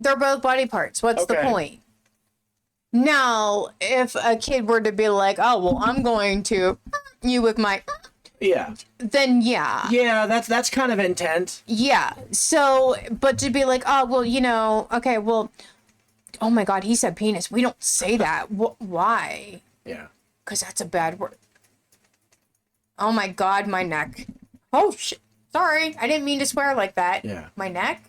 They're both body parts. What's the Okay. point? Now, if a kid were to be like, oh, well, I'm going to you with my, Yeah. then yeah. Yeah, that's kind of intent. Yeah. So, but to be like, oh, well, okay, well, oh my God, he said penis. We don't say that. Why? Yeah. Because that's a bad word. Oh my God, my neck. Oh, shit. Sorry. I didn't mean to swear like that. Yeah. My neck?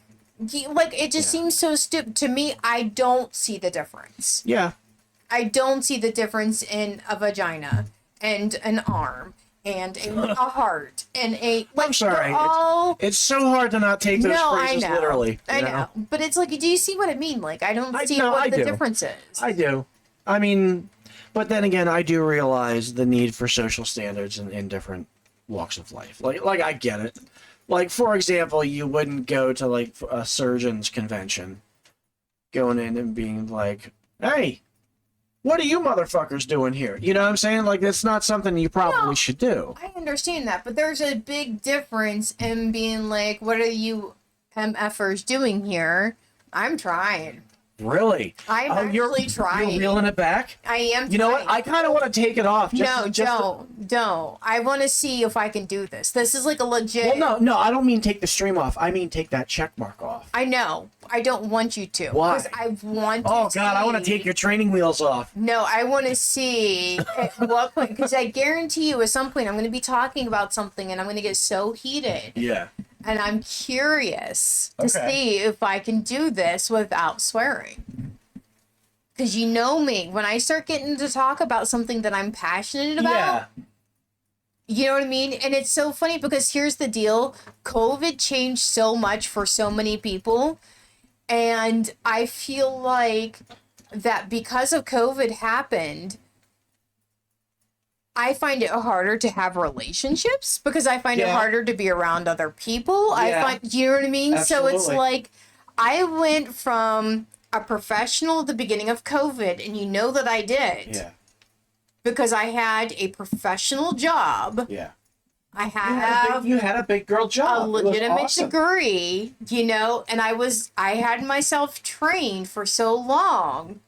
Like, it just seems so stupid. To me, I don't see the difference. Yeah. I don't see the difference in a vagina and an arm and a heart and a... Like, I'm sorry. All... It's so hard to not take those phrases literally. I know. But it's like, do you see what I mean? Like, I don't see what the difference is. I do. I mean, but then again, I do realize the need for social standards in different walks of life. Like I get it. Like, for example, you wouldn't go to, like, a surgeon's convention going in and being like, hey, what are you motherfuckers doing here? You know what I'm saying? Like, that's not something you probably should do. I understand that, but there's a big difference in being like, what are you MFers doing here? I'm trying. Really? I'm actually trying. You're reeling it back? I am You know what? I kind of want to take it off. Don't. I want to see if I can do this. This is like a legit... Well, no, I don't mean take the stream off. I mean take that check mark off. I know. I don't want you to. Why? Because I want to Oh, God, I want to take your training wheels off. No, I want to see at what point... Because I guarantee you at some point I'm going to be talking about something and I'm going to get so heated. Yeah. And I'm curious to see if I can do this without swearing. Because you know me, when I start getting to talk about something that I'm passionate about, you know what I mean? And it's so funny because here's the deal. COVID changed so much for so many people. And I feel like that because of COVID happened, I find it harder to have relationships because I find it harder to be around other people. You know what I mean? Absolutely. So it's like I went from a professional at the beginning of COVID, and you know that I did. Yeah. Because I had a professional job. Yeah. You had a big girl job. A legitimate degree, and I had myself trained for so long.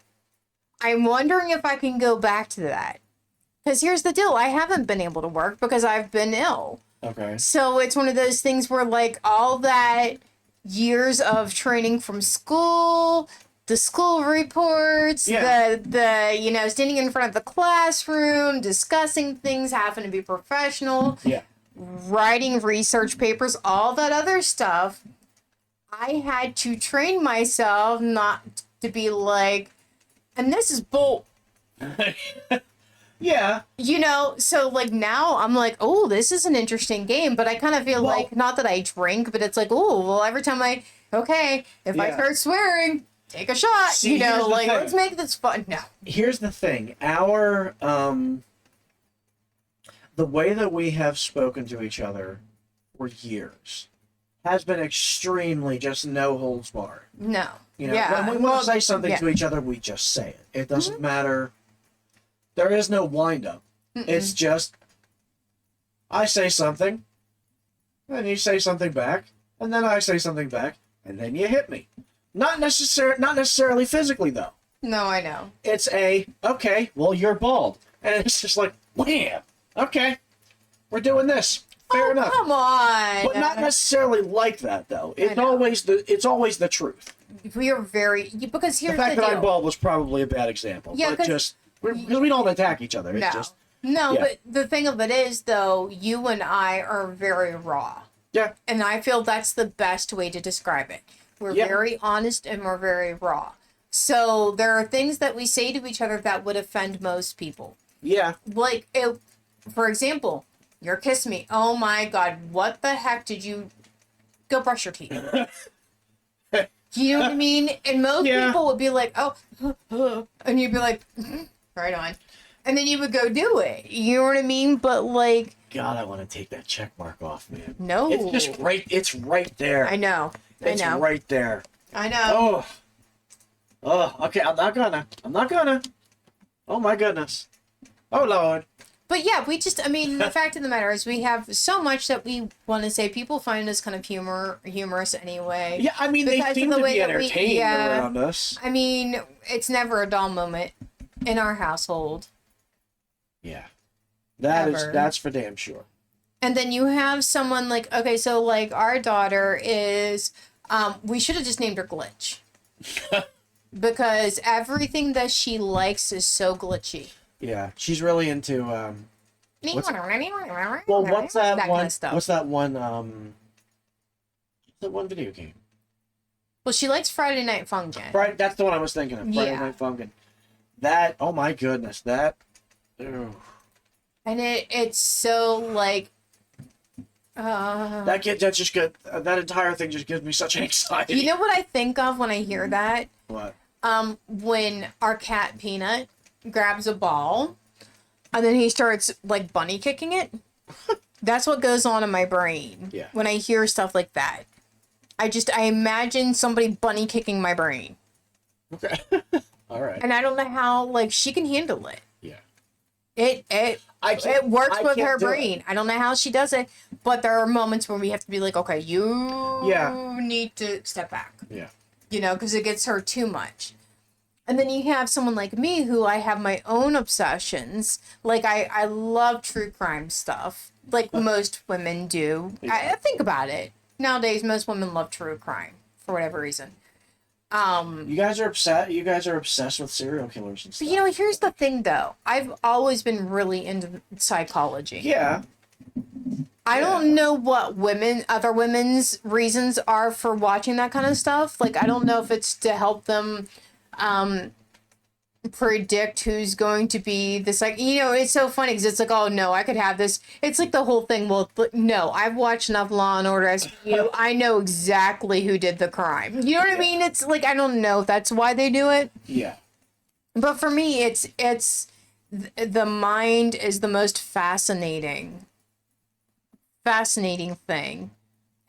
I'm wondering if I can go back to that. Because here's the deal. I haven't been able to work because I've been ill. Okay. So it's one of those things where, like, all that years of training from school, the school reports, the standing in front of the classroom, discussing things, having to be professional, writing research papers, all that other stuff, I had to train myself not to be like, and this is bull. Yeah. So like now I'm like, oh, this is an interesting game, but I kind of feel like, not that I drink, but it's like, oh, well, every time I start swearing, take a shot, let's make this fun. No. Here's the thing. Our, the way that we have spoken to each other for years has been extremely just no holds barred. No. When we want to say something to each other, we just say it. It doesn't matter. There is no wind up. It's just, I say something, and you say something back, and then I say something back, and then you hit me. Not necessarily physically, though. No, I know. It's okay, well, you're bald. And it's just like, wham! Okay, we're doing this. Fair enough. Come on. But not necessarily like that, though. It's always the truth. We are because here's the fact that I'm bald was probably a bad example. Yeah, because we don't attack each other. It's but the thing of it is, though, you and I are very raw. Yeah. And I feel that's the best way to describe it. We're very honest and we're very raw. So there are things that we say to each other that would offend most people. Yeah. Like, for example, you're kissing me. Oh my God, what the heck did you... Go brush your teeth. You know what I mean? And most people would be like, oh, and you'd be like, right on. And then you would go do it. You know what I mean? But like... God, I want to take that check mark off, man. No. It's just it's right there. I know. It's right there. I know. Oh, okay, I'm not gonna. Oh my goodness. Oh Lord. But yeah, I mean, the fact of the matter is we have so much that we want to say. People find us kind of humorous anyway. Yeah, I mean, they seem to be entertained around us. I mean, it's never a dull moment in our household. Yeah. That's for damn sure. And then you have someone like, okay, so like our daughter is, we should have just named her Glitch. Because everything that she likes is so glitchy. Yeah, she's really into, what's that that one, kind of stuff. what's that one, that one video game? Well, she likes Friday Night Funkin'. Right, that's the one I was thinking of, Friday Night Funkin'. That, oh my goodness, that, ew. And it's so like that just good. That entire thing just gives me such anxiety. You know what I think of when I hear that? What? When our cat Peanut grabs a ball and then he starts like bunny kicking it. That's what goes on in my brain. Yeah. When I hear stuff like that. I imagine somebody bunny kicking my brain. Okay. All right. And I don't know how like she can handle it. Yeah. It works with her brain. I don't know how she does it, but there are moments where we have to be like, okay, you need to step back. Yeah. You know, because it gets her too much. And then you have someone like me who I have my own obsessions. Like I love true crime stuff, like most women do. Yeah. I think about it. Nowadays, most women love true crime for whatever reason. You guys are obsessed with serial killers and stuff. But you know, here's the thing though. I've always been really into psychology. Yeah. I don't know what other women's reasons are for watching that kind of stuff. Like, I don't know if it's to help them predict who's going to be this, like, you know, it's so funny because it's like, oh no, I could have this. It's like the whole thing. Well, no, I've watched enough Law and Order SVU. I know exactly who did the crime. You know what I mean? It's like, I don't know if that's why they do it. Yeah. But for me, it's the mind is the most fascinating thing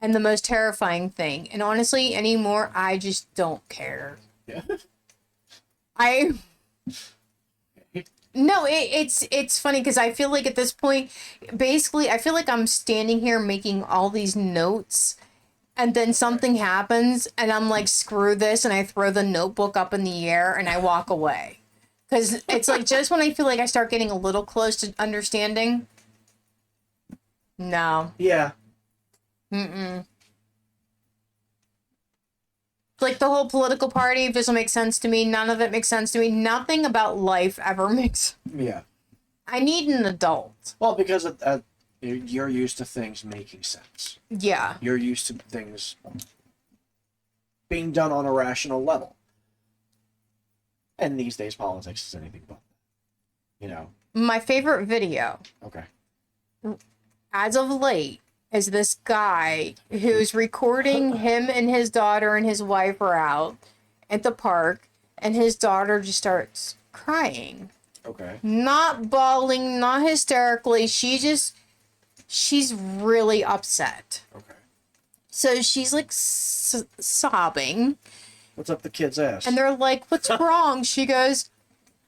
and the most terrifying thing. And honestly, anymore, I just don't care. Yeah. No, it's funny because I feel like at this point, basically, I feel like I'm standing here making all these notes and then something happens and I'm like, screw this, and I throw the notebook up in the air and I walk away. Because it's like just when I feel like I start getting a little close to understanding, no. Yeah. Mm-mm. Like the whole political party doesn't make sense to me. None of it makes sense to me. Nothing about life ever makes. Yeah. I need an adult. Well, because you're used to things making sense. Yeah. You're used to things being done on a rational level. And these days, politics is anything but. You know. My favorite video. Okay. As of late, is this guy who's recording him and his daughter and his wife are out at the park, and his daughter just starts crying. Okay. Not bawling, not hysterically. She's really upset. Okay. So she's like sobbing. What's up the kid's ass? And they're like, what's wrong? She goes,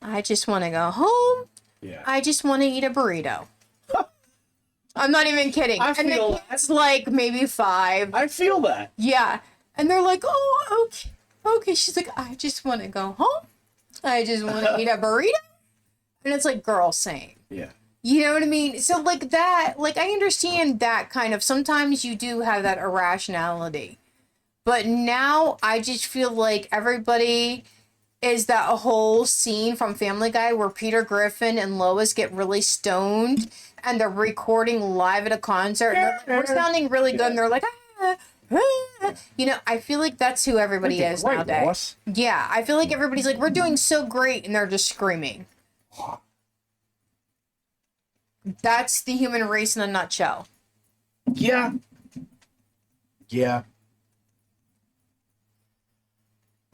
I just want to go home. Yeah. I just want to eat a burrito. I'm not even kidding. I and feel the kid's like maybe 5. I feel that. Yeah. And they're like, oh, okay. Okay. She's like, I just want to go home. I just want to eat a burrito. And it's like, girl, same. Yeah. You know what I mean? So like that, like I understand that kind of, sometimes you do have that irrationality. But now I just feel like everybody is that a whole scene from Family Guy where Peter Griffin and Lois get really stoned and they're recording live at a concert. And they're like, we're sounding really good. And they're like, ah, ah. You know, I feel like that's who everybody is nowadays. Lois. Yeah, I feel like everybody's like, we're doing so great. And they're just screaming. That's the human race in a nutshell. Yeah. Yeah.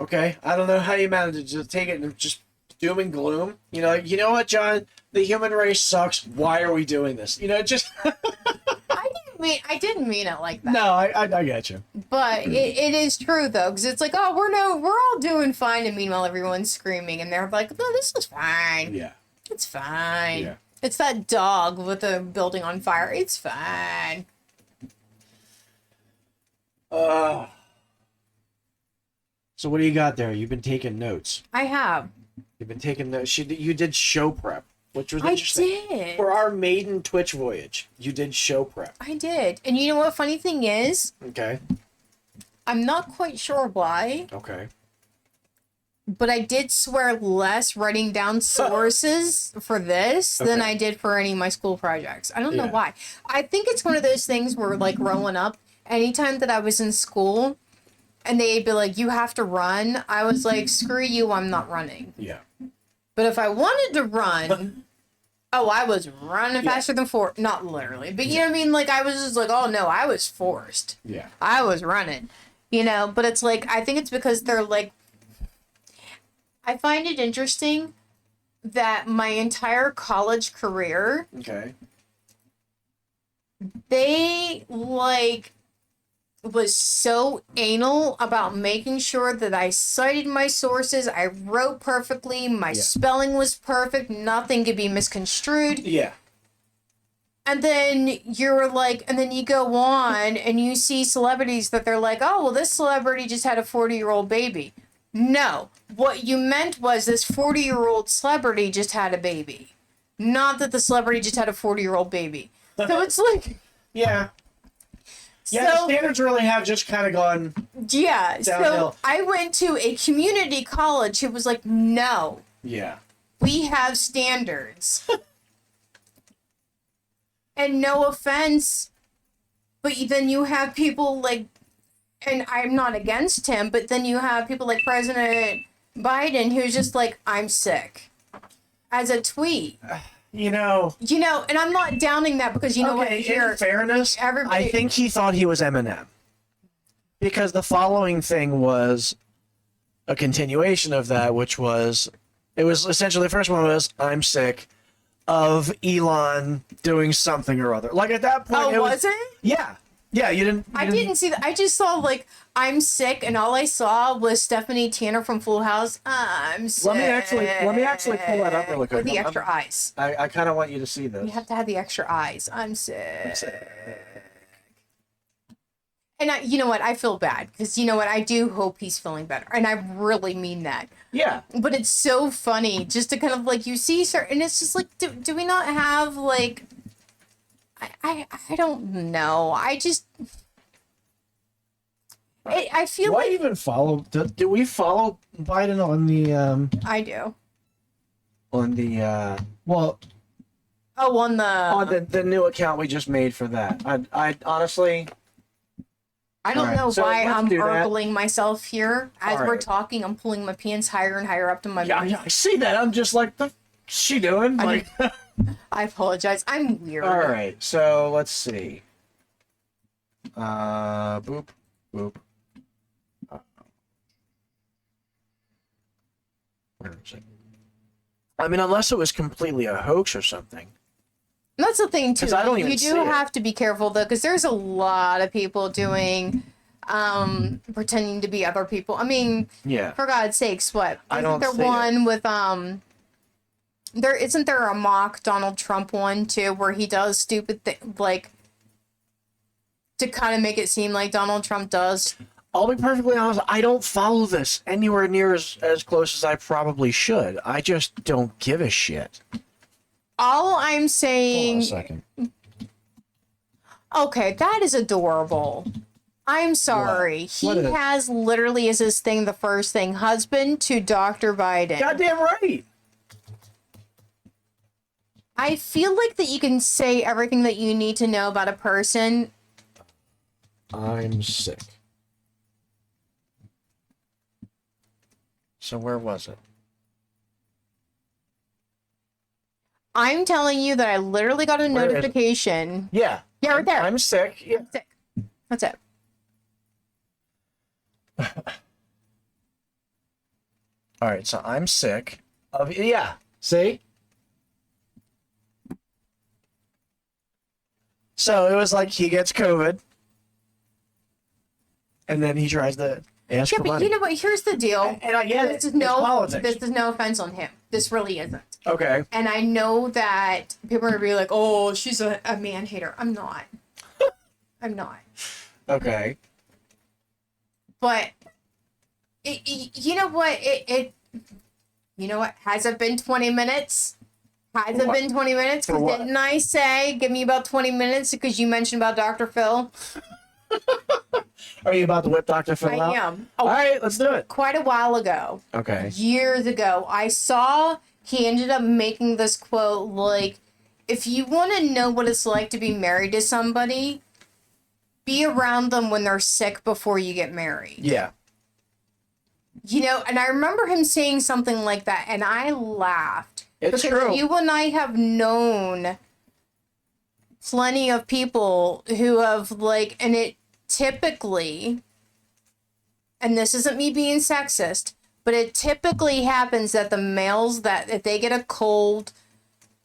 Okay, I don't know how you managed to take it and just doom and gloom. You know what, John? The human race sucks. Why are we doing this? You know, just. I didn't mean it like that. No, I get you. But it is true though, because it's like, oh, we're all doing fine, and meanwhile everyone's screaming, and they're like, no, this is fine. Yeah. It's fine. Yeah. It's that dog with the building on fire. It's fine. So what do you got there? You've been taking notes. I have. You've been taking notes. You did show prep, which was I interesting. did. For our maiden Twitch voyage, you did show prep. I did. And you know what funny thing is? Okay. I'm not quite sure why, Okay. but I did swear less writing down sources for this than Okay. I did for any of my school projects. I don't know Yeah. why. I think it's one of those things where, like, growing up, anytime that I was in school and they'd be like, you have to run, I was like, screw you, I'm not running. Yeah. But if I wanted to run, oh, I was running Yeah. faster than not literally, but you know what I mean? Like, I was just like, oh no, I was forced. Yeah. I was running, you know, but it's like, I think it's because they're like, I find it interesting that my entire college career, Okay. they like was so anal about making sure that I cited my sources, I wrote perfectly, my Yeah. spelling was perfect, nothing could be misconstrued. Yeah. And then you're like, and then you go on and you see celebrities that they're like, oh, well, this celebrity just had a 40-year-old baby. No, what you meant was this 40-year-old celebrity just had a baby. Not that the celebrity just had a 40-year-old baby. So it's like, Yeah. Yeah, the so, standards really have just kind of gone. yeah. Downhill. So I went to a community college who was like, no, Yeah. we have standards. And no offense, but then you have people like, and I'm not against him, but then you have people like President Biden who's just like, I'm sick. As a tweet. You know. You know, and I'm not downing that because you know what? Okay, Here, in fairness, everybody- I think he thought he was Eminem. Because the following thing was a continuation of that, which was, it was essentially, the first one was, I'm sick of Elon doing something or other. Like at that point, Oh, was it? Yeah. Yeah, you didn't. I didn't see that. I just saw like I'm sick, and all I saw was Stephanie Tanner from Full House. I'm sick. Let me actually pull that up really quick. With the extra eyes. I kind of want you to see this. You have to have the extra eyes. I'm sick. And you know what? I feel bad because you know what? I do hope he's feeling better, and I really mean that. Yeah. But it's so funny just to kind of like you see certain, and it's just like, do we not have like? I don't know. I just. I feel Do I like even follow? Do we follow Biden on the I do. well, Oh, on the new account we just made for that? I honestly. I don't Alright, know so why let's I'm do that. urgling myself here as we're Alright. talking. I'm pulling my pants higher and higher up to my. Yeah, I see that. I'm just like, what's she doing? Like. I apologize. I'm weird. All right, so let's see. Boop, boop. Where is it? I mean, unless it was completely a hoax or something. And that's the thing too. 'Cause I don't even You see do it. have to be careful though, because there's a lot of people doing, pretending to be other people. I mean, Yeah. for God's sakes, what? I don't Isn't see there one with There isn't there a mock Donald Trump one too, where he does stupid things like to kind of make it seem like Donald Trump does. I'll be perfectly honest. I don't follow this anywhere near as close as I probably should. I just don't give a shit. All I'm Hold saying. on a second. Okay, that is adorable. I'm sorry. What He is? has literally as his thing the first thing, husband to Dr. Biden. Goddamn right. I feel like that you can say everything that you need to know about a person. I'm sick. So where was it? I'm telling you that I literally got a Where is it? notification. Yeah. Yeah, right there. I'm sick. Yeah. Sick. That's it. All right, so I'm sick of yeah. See? So it was like he gets COVID, and then he tries to ask Yeah, for but money. you know what? Here's the deal. And I get it. This is It's no. politics. This is no offense on him. This really isn't. Okay. And I know that people are going to be like, oh, she's a man hater. I'm not. I'm not. Okay. But, you know what? You know what? Has it been 20 minutes? Has it been 20 minutes? For what? Didn't I say give me about 20 minutes because you mentioned about Dr. Phil? Are you about to whip Dr. Phil out? I am. All right, let's do it. Quite a while ago. Okay. Years ago, I saw he ended up making this quote like, if you want to know what it's like to be married to somebody, be around them when they're sick before you get married. Yeah. You know, and I remember him saying something like that, and I laughed. It's because true. you and I have known plenty of people who have, like, and it typically, and this isn't me being sexist, but it typically happens that the males, that if they get a cold,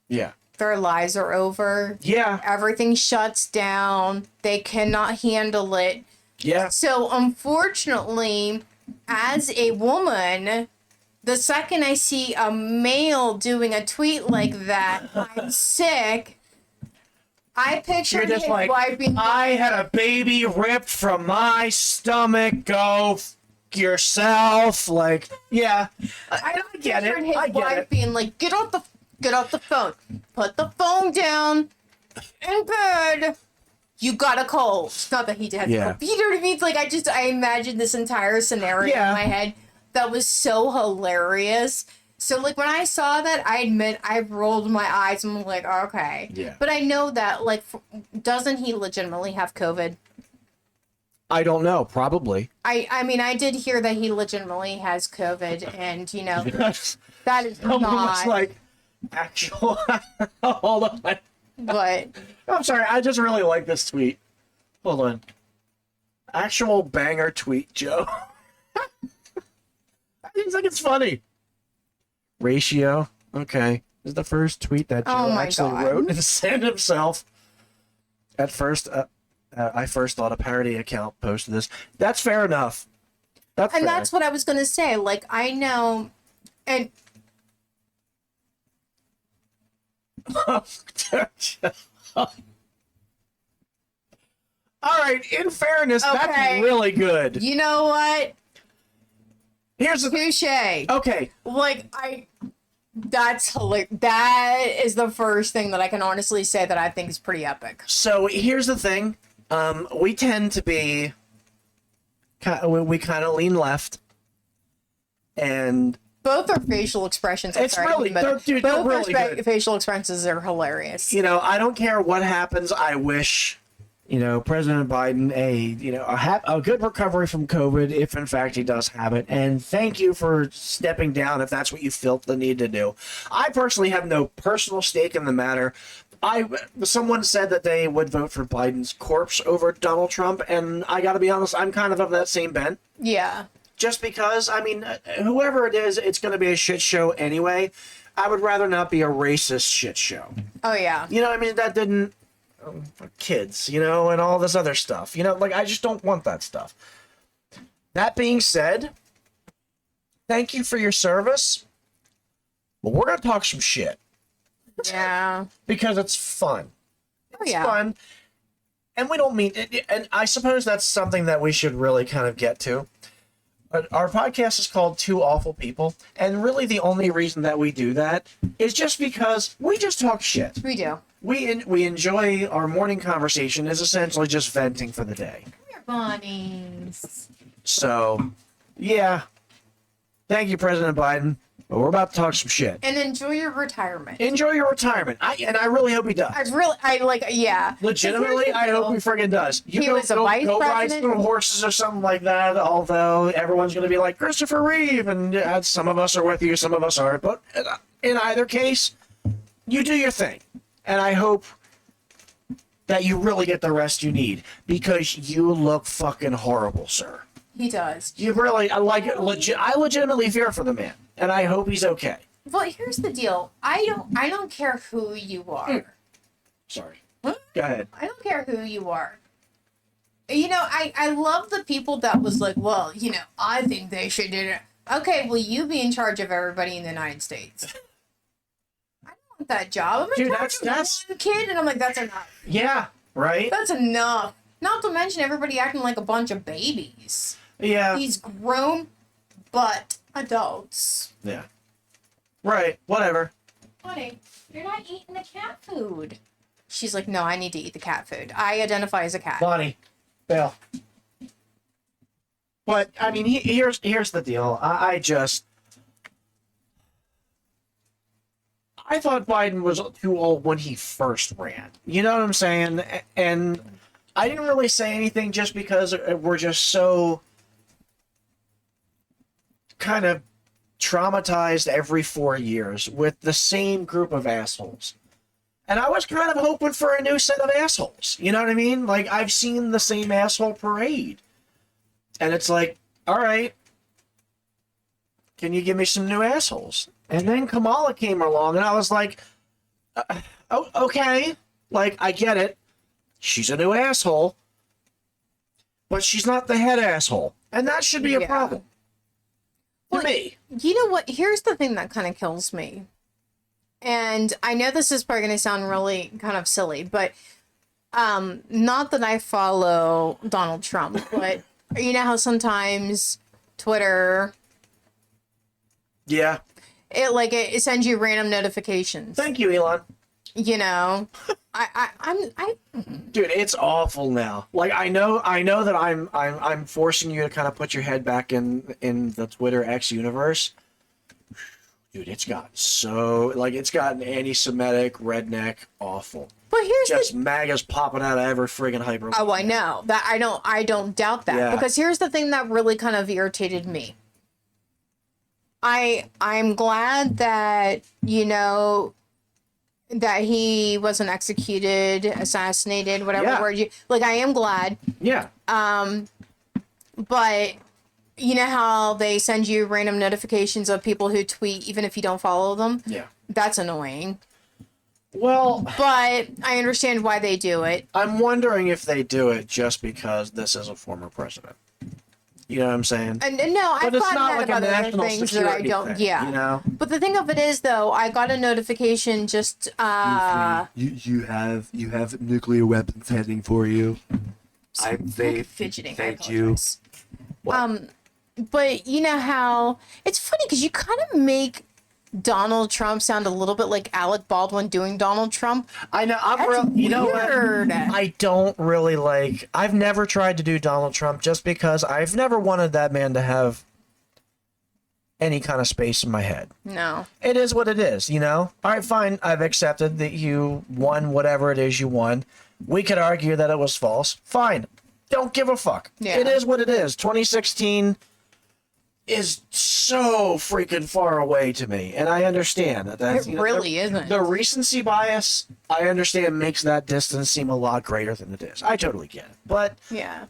Yeah. their lives are over. Yeah. Everything shuts down. They cannot handle it. Yeah. So, unfortunately, as a woman, the second I see a male doing a tweet like that, I'm sick. I picture You're just his like, wife being I had a baby ripped from my stomach. Go yourself. Like, yeah. I get it. pictured his I get wife it. being like, get off the phone. Put the phone down in bed. You got a cold. It's not that he has Yeah. a cold. You know what I mean? It's like I imagined this entire scenario Yeah. in my head that was so hilarious. So, like, when I saw that, I admit I rolled my eyes and I'm like, okay. Yeah. But I know that, like, doesn't he legitimately have COVID? I don't know. Probably. I mean, I did hear that he legitimately has COVID, and, you know, Yes. that is Someone was not, like, actual. Hold on. but, I'm sorry. I just really like this tweet. Hold on. Actual banger tweet, Joe. I think it's funny. Ratio. Okay. This is the first tweet that Joe Oh my actually God. wrote and sent himself. At first, I first thought a parody account posted this. That's fair enough. That's and fair. that's what I was going to say. Like, I know, and All right, in fairness, Okay. that's really good. you know what? Here's the Touche. okay. Like, that's hilarious. That is the first thing that I can honestly say that I think is pretty epic. So here's the thing. We tend to be, we kind of lean left, and Both are facial expressions. I'm It's sorry, really- but they're both really are good. facial expressions are hilarious. you know, I don't care what happens. I wish, President Biden a good recovery from COVID, if in fact he does have it. And thank you for stepping down if that's what you felt the need to do. I personally have no personal stake in the matter. Someone said that they would vote for Biden's corpse over Donald Trump, and I got to be honest, I'm kind of that same bent. Yeah. Just because, I mean, whoever it is, it's going to be a shit show anyway. I would rather not be a racist shit show. Oh, yeah. You know, I mean, that didn't... kids, and all this other stuff. Like, I just don't want that stuff. That being said, thank you for your service. But we're going to talk some shit. Yeah. Because it's fun. Oh, It's yeah. fun. And we don't mean... And I suppose that's something that we should really kind of get to. Our podcast is called Two Awful People, and really the only reason that we do that is just because we just talk shit. We do. We enjoy our morning conversation is essentially just venting for the day. Come here, bunnies. So, yeah. Thank you, President Biden. But we're about to talk some shit. And enjoy your retirement. Enjoy your retirement. I really hope he does. Yeah. Legitimately, I hope he friggin' does. You He go, was a go, vice go ride president. some horses or something like that, although everyone's going to be like, Christopher Reeve, and some of us are with you, some of us aren't. But in either case, you do your thing. And I hope that you really get the rest you need, because you look fucking horrible, sir. He does. You really, I legitimately fear for the man, and I hope he's okay. Well, here's the deal. I don't care who you are. Sorry. What? Go ahead. I don't care who you are. I love the people that was like, well, I think they should do it. Okay, well, you be in charge of everybody in the United States. want that job. I'm Dude, attracted that's to one kid, and I'm like, that's enough. yeah, right? That's enough. Not to mention everybody acting like a bunch of babies. Yeah. These grown but adults. Yeah. Right, whatever. Honey, you're not eating the cat food. She's like, no, I need to eat the cat food. I identify as a cat. Bonnie, Bill. But, I mean, here's the deal. I thought Biden was too old when he first ran. You know what I'm saying? And I didn't really say anything just because we're just so kind of traumatized every 4 years with the same group of assholes. And I was kind of hoping for a new set of assholes. You know what I mean? Like, I've seen the same asshole parade. And it's like, all right, can you give me some new assholes? And then Kamala came along, and I was like, oh, okay. Like, I get it. She's a new asshole. But she's not the head asshole. And that should be a problem. To me. You know what? Here's the thing that kind of kills me. And I know this is probably going to sound really kind of silly, but not that I follow Donald Trump, but you know how sometimes Twitter, Yeah. it sends you random notifications. Thank you, Elon. You know, Dude, it's awful now. Like, I know that I'm forcing you to kind of put your head back in the Twitter X universe. Dude, it's gotten anti-Semitic, redneck, awful. But here's just MAGA's popping out of every friggin' hyper. Oh, I know that. I don't doubt that. Yeah. Because here's the thing that really kind of irritated me. I'm glad that, you know, that he wasn't executed, assassinated, whatever word you like. I am glad. Yeah. But you know how they send you random notifications of people who tweet even if you don't follow them? Yeah. That's annoying. Well, but I understand why they do it. I'm wondering if they do it just because this is a former president. You know what I'm saying? And no, I've it's gotten not that like a about other national things that I security don't. thing, Yeah. you know? But the thing of it is, though, I got a notification just. You have nuclear weapons heading for you. I'm safe. Fidgeting. Thank you. But you know how it's funny because you kind of make Donald Trump sound a little bit like Alec Baldwin doing Donald Trump. I know. You know what? I don't really like. I've never tried to do Donald Trump just because I've never wanted that man to have any kind of space in my head. No. It is what it is, you know? All right, fine. I've accepted that you won whatever it is you won. We could argue that it was false. Fine. Don't give a fuck. Yeah. It is what it is. 2016 is so freaking far away to me, and I understand that. That's, It really isn't. The recency bias, I understand, makes that distance seem a lot greater than it is. I totally get it. But Yeah.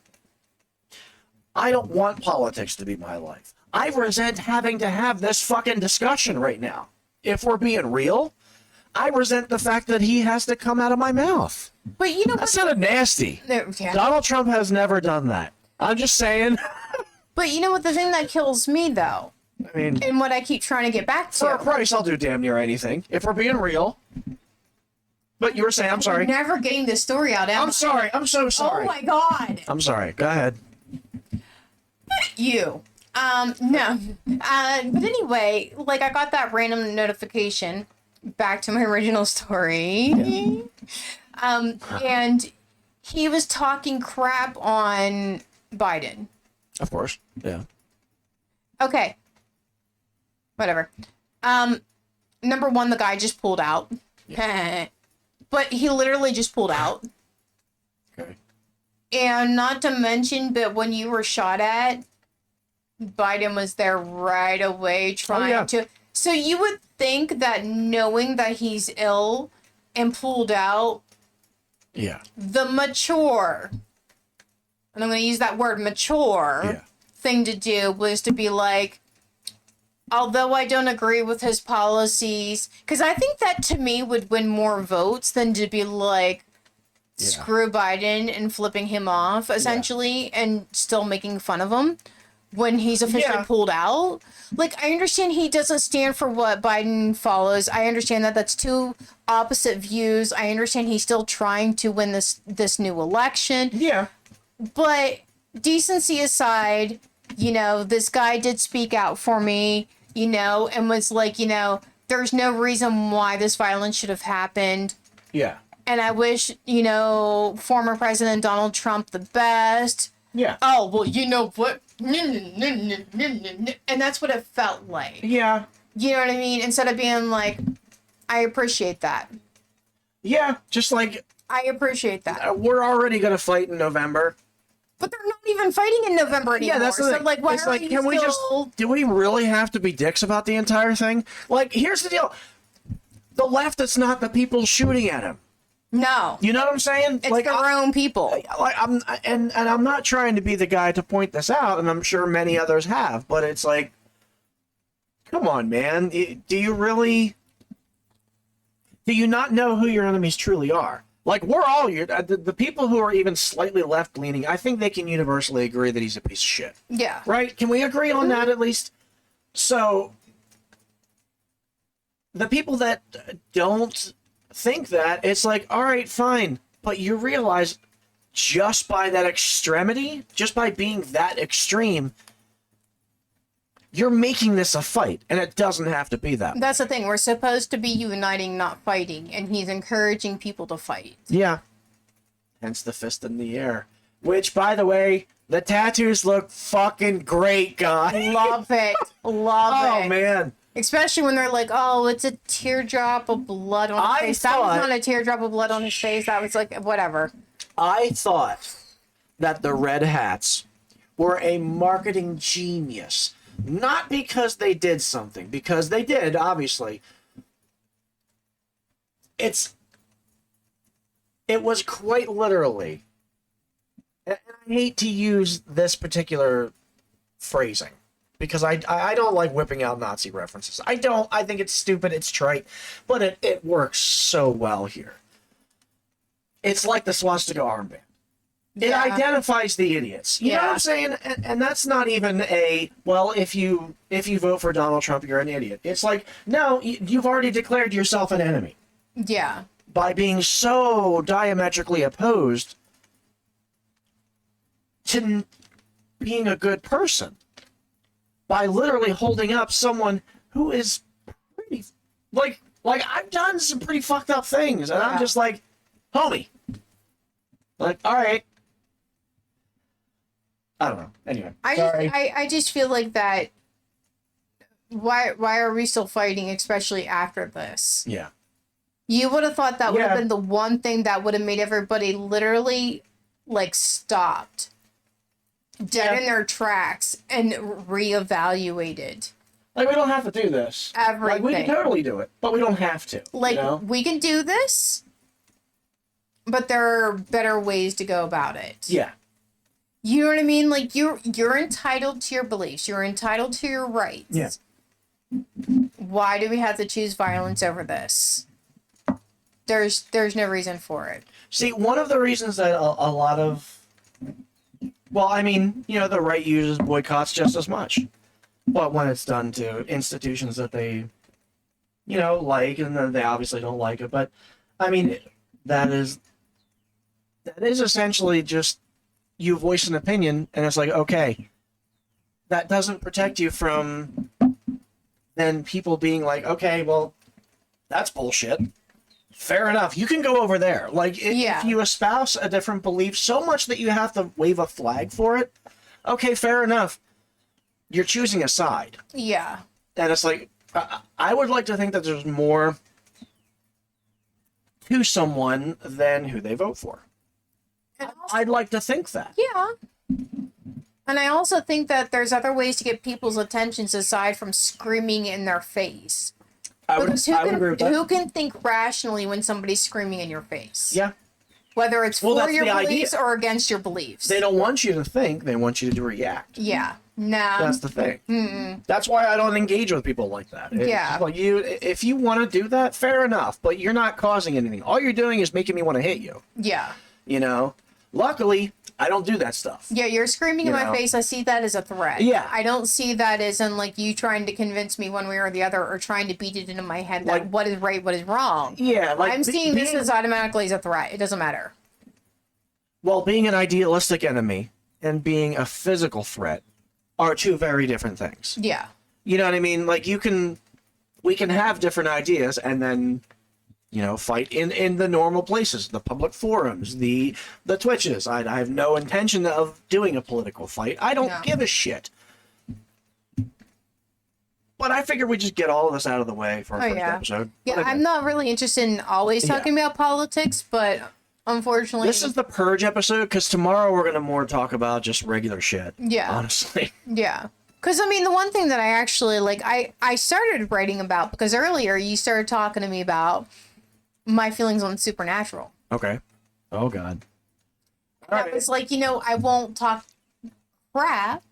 I don't want politics to be my life. I resent having to have this fucking discussion right now. If we're being real, I resent the fact that he has to come out of my mouth. But you know That what? sounded nasty. Yeah. Donald Trump has never done that. I'm just saying. But you know what? The thing that kills me, though, I mean, and what I keep trying to get back for a to. price, I'll do damn near anything. If we're being real. But you were saying, I'm sorry. Never getting this story out, am I? I'm sorry. I'm so sorry. Oh my god. I'm sorry. Go ahead. You. No. But anyway, like I got that random notification. Back to my original story. And he was talking crap on Biden. Of course. Yeah. Okay. Whatever. Number one, the guy just pulled out. But he literally just pulled out. Okay. And not to mention, but when you were shot at, Biden was there right away trying to. So you would think that knowing that he's ill and pulled out, Yeah. the mature, and I'm going to use that word mature, thing to do was to be like, although I don't agree with his policies, because I think that to me would win more votes than to be like, screw Biden and flipping him off, essentially, and still making fun of him. when he's officially pulled out. Like, I understand he doesn't stand for what Biden follows. I understand that that's two opposite views. I understand he's still trying to win this new election. Yeah. But decency aside, you know, this guy did speak out for me, you know, and was like, you know, there's no reason why this violence should have happened. Yeah. And I wish, you know, former President Donald Trump the best. Yeah. Oh, well, you know what? And that's what it felt like. Yeah. You know what I mean? Instead of being like, I appreciate that. Yeah. Just like, I appreciate that. we're already going to fight in November. But they're not even fighting in November anymore. Yeah, that's the thing. So, like, why it's are like, we can still... we just, do we really have to be dicks about the entire thing? Like, here's the deal. The left is not the people shooting at him. No. You know what I'm saying? It's like, their own people. Like, I'm not trying to be the guy to point this out, and I'm sure many others have, but it's like, come on, man. Do you not know who your enemies truly are? Like, we're all the people who are even slightly left-leaning, I think they can universally agree that he's a piece of shit. Yeah. Right? Can we agree on that at least? So, the people that don't think that, it's like, all right, fine. But you realize just by that extremity, just by being that extreme, you're making this a fight, and it doesn't have to be that. That's the thing. We're supposed to be uniting, not fighting, and he's encouraging people to fight. Yeah. Hence the fist in the air. Which, by the way, the tattoos look fucking great, guys. Love it. Love it. Oh, man. Especially when they're like, oh, it's a teardrop of blood on his face. That was not a teardrop of blood on his face. That was like, whatever. I thought that the Red Hats were a marketing genius. Not because they did something, because they did, obviously. It was quite literally, and I hate to use this particular phrasing, because I don't like whipping out Nazi references. I think it's stupid, it's trite, but it works so well here. It's like the swastika armband. It identifies the idiots. You know what I'm saying? And that's not even well, if you vote for Donald Trump, you're an idiot. It's like, no, you've already declared yourself an enemy. Yeah. By being so diametrically opposed to being a good person. By literally holding up someone who is pretty, like I've done some pretty fucked up things, and I'm just like, homie. Like, all right. I don't know. Anyway, sorry. I just feel like that. Why are we still fighting, especially after this? Yeah. You would have thought that would have been the one thing that would have made everybody literally, like, stopped dead in their tracks and reevaluated. Like, we don't have to do this. Everything. Like, we can totally do it, but we don't have to. Like, you know? we can do this, but there are better ways to go about it. Yeah. You know what I mean? Like, you're entitled to your beliefs. You're entitled to your rights. Yeah. Why do we have to choose violence over this? There's no reason for it. See, one of the reasons that a lot of, well, I mean, you know, the right uses boycotts just as much. But when it's done to institutions that they, you know, like, and then they obviously don't like it. But, I mean, that is essentially just you voice an opinion, and it's like, okay, that doesn't protect you from then people being like, okay, well, that's bullshit. Fair enough. You can go over there. Like, if you espouse a different belief so much that you have to wave a flag for it, okay, fair enough. You're choosing a side. Yeah. And it's like, I would like to think that there's more to someone than who they vote for. I'd like to think that. Yeah. And I also think that there's other ways to get people's attentions aside from screaming in their face. I would agree with that. Who can think rationally when somebody's screaming in your face? Yeah. Whether it's for your beliefs idea. or against your beliefs. They don't want you to think, they want you to react. Yeah. No. That's the thing. That's why I don't engage with people like that. Yeah. Like, if you want to do that, fair enough, but you're not causing anything. All you're doing is making me want to hit you. Yeah. You know? Luckily, I don't do that stuff. Yeah, you're screaming in You my know? face. I see that as a threat. Yeah. I don't see that as in like you trying to convince me one way or the other, or trying to beat it into my head that Like- what is right, what is wrong. Yeah, like I'm seeing this being- as automatically as a threat. It doesn't matter. Well, being an idealistic enemy and being a physical threat are two very different things. Yeah. You know what I mean? Like we can have different ideas and then, you know, fight in the normal places, the public forums, the Twitches. I have no intention of doing a political fight. I don't No. give a shit. But I figure we just get all of this out of the way for our first episode. Yeah, But I'm not really interested in always talking about politics, but unfortunately, this is the purge episode because tomorrow we're gonna more talk about just regular shit. Yeah. Honestly. yeah. Because, I mean, the one thing that I actually, like, I started writing about, because earlier you started talking to me about my feelings on Supernatural. Okay. Oh God. That was like, you know, I won't talk crap.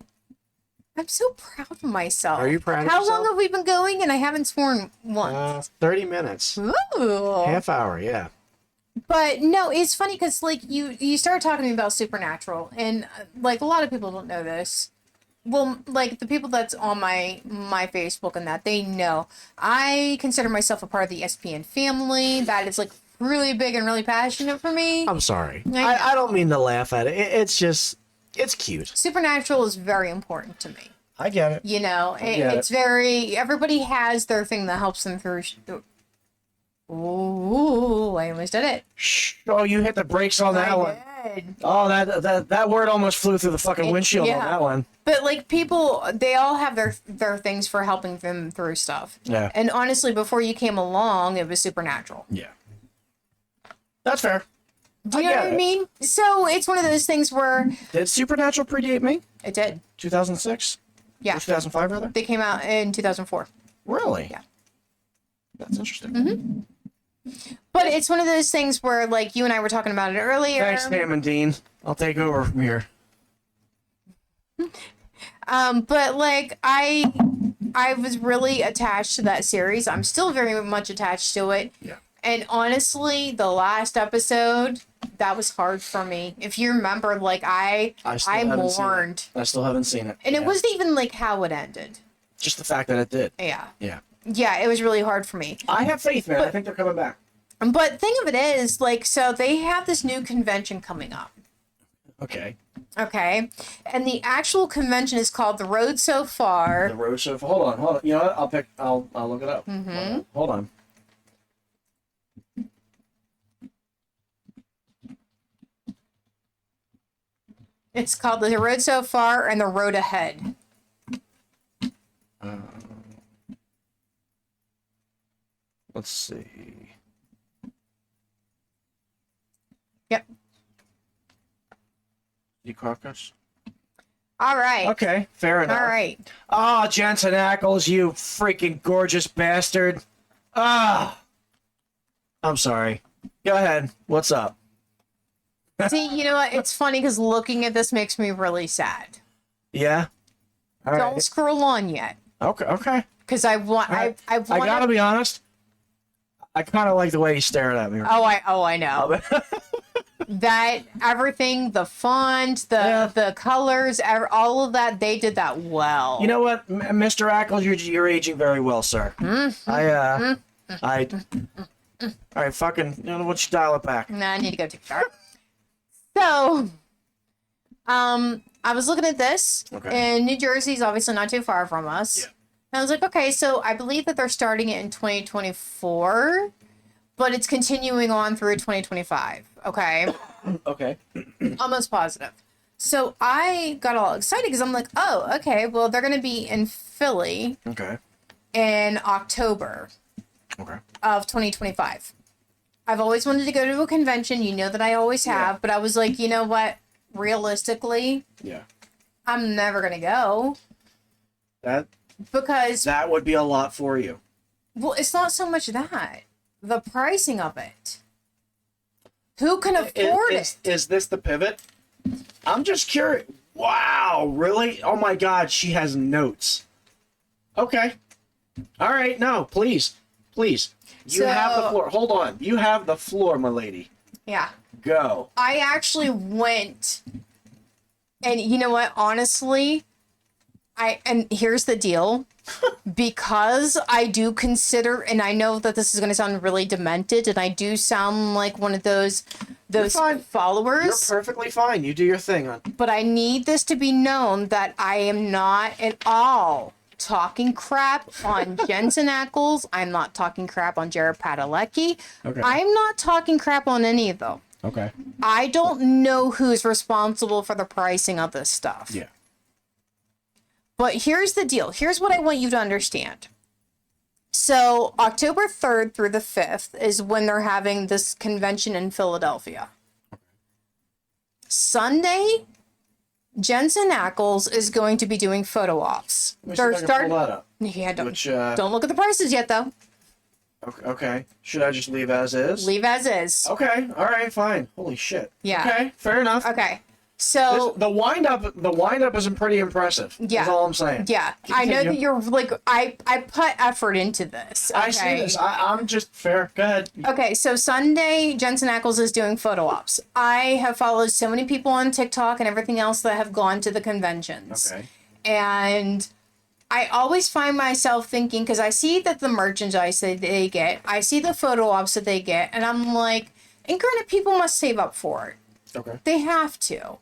I'm so proud of myself. Are you proud of How yourself? long have we been going? And I haven't sworn once. 30 minutes. Ooh. Half hour, yeah. But no, it's funny because like you started talking to me about Supernatural, and like a lot of people don't know this. Well, like the people that's on my Facebook and that, they know I consider myself a part of the SPN family. That is like really big and really passionate for me. I'm sorry. I I don't mean to laugh at it. It's just, it's cute. Supernatural is very important to me. I get it. You know, get it's very, everybody has their thing that helps them through. Ooh, I almost did it. Shh. Oh, you hit the brakes on that one. did. Oh, that word almost flew through the fucking windshield on that one. But like people, they all have their things for helping them through stuff. Yeah. And honestly, before you came along, it was Supernatural. Yeah. That's fair. Do you know what I mean? So it's one of those things where Did Supernatural predate me? it did. 2006? Yeah. Or 2005, rather? They came out in 2004. Really? Yeah. That's interesting. But it's one of those things where like you and I were talking about it earlier. Thanks, Sam and Dean. I'll take over from here. But like I was really attached to that series. I'm still very much attached to it. Yeah. And honestly, the last episode, that was hard for me. If you remember, like I still haven't seen it. mourned. I still haven't seen it. And it wasn't even like how it ended. Just the fact that it did. Yeah. Yeah. Yeah, it was really hard for me. I have faith, man. I think they're coming back. But thing of it is, like, so they have this new convention coming up. Okay. Okay. And the actual convention is called The Road So Far. The road so hold on. You know what? I'll look it up. Mm-hmm. Hold on. It's called The Road So Far and The Road Ahead. Let's see. Yep. You caucus? All right. Okay, fair enough. All right. Oh, Jensen Ackles, you freaking gorgeous bastard. Ah. I'm sorry. Go ahead. What's up? See, you know what? It's funny because looking at this makes me really sad. Yeah? All Don't right. scroll on yet. Okay. Because I want, I want. I gotta be honest. I kind of like the way he's staring at me. I know. That everything, the font, the colors, all of that, they did that well. You know what, Mr. Ackles, you're aging very well, sir. All right, fucking, you know, why don't you dial it back? Nah, I need to go take a shower. So, I was looking at this, Okay. and New Jersey's obviously not too far from us. Yeah. And I was like, okay, so I believe that they're starting it in 2024, but it's continuing on through 2025. Okay. Okay. Almost positive. So I got all excited because I'm like, oh, okay, well, they're going to be in Philly Okay. in October Okay. of 2025. I've always wanted to go to a convention. You know that I always have, but I was like, you know what? Realistically, Yeah. I'm never going to go because, That would be a lot for you. well, it's not so much that. The pricing of it. Who can afford it? Is this the pivot? I'm just curious. Wow, really? Oh my God, she has notes. Okay. All right, no, please. You have the floor. Hold on. You have the floor, my lady. Yeah. Go. I actually went And you know what? Honestly, and here's the deal. Because I do consider, and I know that this is going to sound really demented, and I do sound like one of those followers. You're perfectly fine. You do your thing, hon. But I need this to be known that I am not at all talking crap on Jensen Ackles. I'm not talking crap on Jared Padalecki. Okay. I'm not talking crap on any of them. Okay. I don't know who's responsible for the pricing of this stuff. Yeah. But here's the deal. Here's what I want you to understand. So October 3rd through the 5th is when they're having this convention in Philadelphia. Sunday, Jensen Ackles is going to be doing photo ops. They're starting. Pull that up. Yeah, don't look at the prices yet, though. Okay. Should I just leave as is? Leave as is. Okay. All right. Fine. Holy shit. Yeah. Okay. Fair enough. Okay. So the wind up isn't pretty impressive. Yeah. That's all I'm saying. Yeah. I know that you're like I put effort into this. Okay? I see this. I'm just fair. Go ahead. Okay, so Sunday, Jensen Ackles is doing photo ops. I have followed so many people on TikTok and everything else that have gone to the conventions. Okay. And I always find myself thinking, because I see that the merchandise that they get, I see the photo ops that they get, and I'm like, and granted, people must save up for it. Okay. They have to.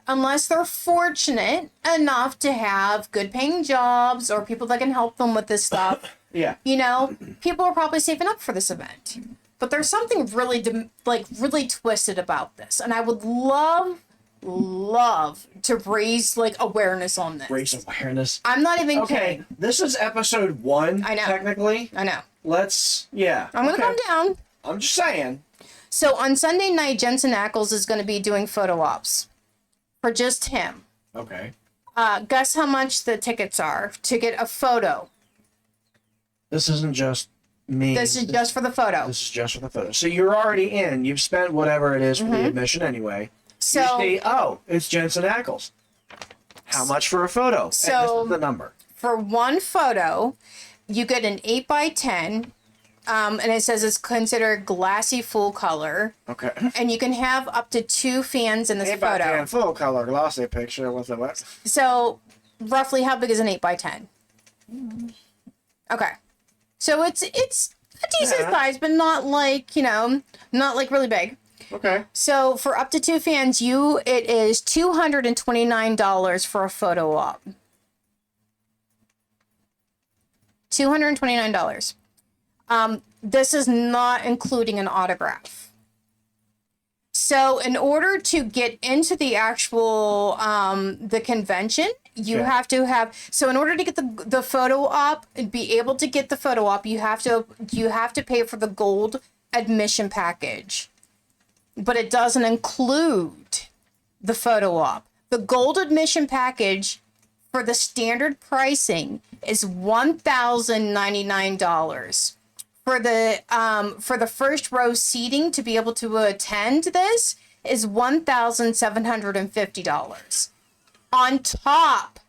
Unless they're fortunate enough to have good paying jobs or people that can help them with this stuff. Yeah. You know, people are probably saving up for this event. But there's something really, really twisted about this. And I would love to raise, awareness on this. Raise awareness. I'm not even kidding. This is episode 1, I know. technically. I know. I'm going to come down. I'm just saying. So on Sunday night, Jensen Ackles is going to be doing photo ops. For just him. Okay. Guess how much the tickets are to get a photo? This isn't just me. This is just for the photo. This is just for the photo. So you're already in. You've spent whatever it is for the admission anyway. So it's Jensen Ackles. How much for a photo? So and this is the number. For one photo, you get an 8x10. And it says it's considered glassy full color. Okay. And you can have up to 2 fans in this photo. Full color glossy picture with the what? So, roughly, how big is an 8x10? Okay. So it's a decent size, but not not really big. Okay. So for up to 2 fans, it is $229 for a photo op. $229. This is not including an autograph. So in order to get into the actual the convention, you have to have, so in order to get the photo op and be able to get the photo op, you have to pay for the gold admission package. But it doesn't include the photo op. The gold admission package for the standard pricing is $1,099. For the first row seating to be able to attend this is $1,750 on top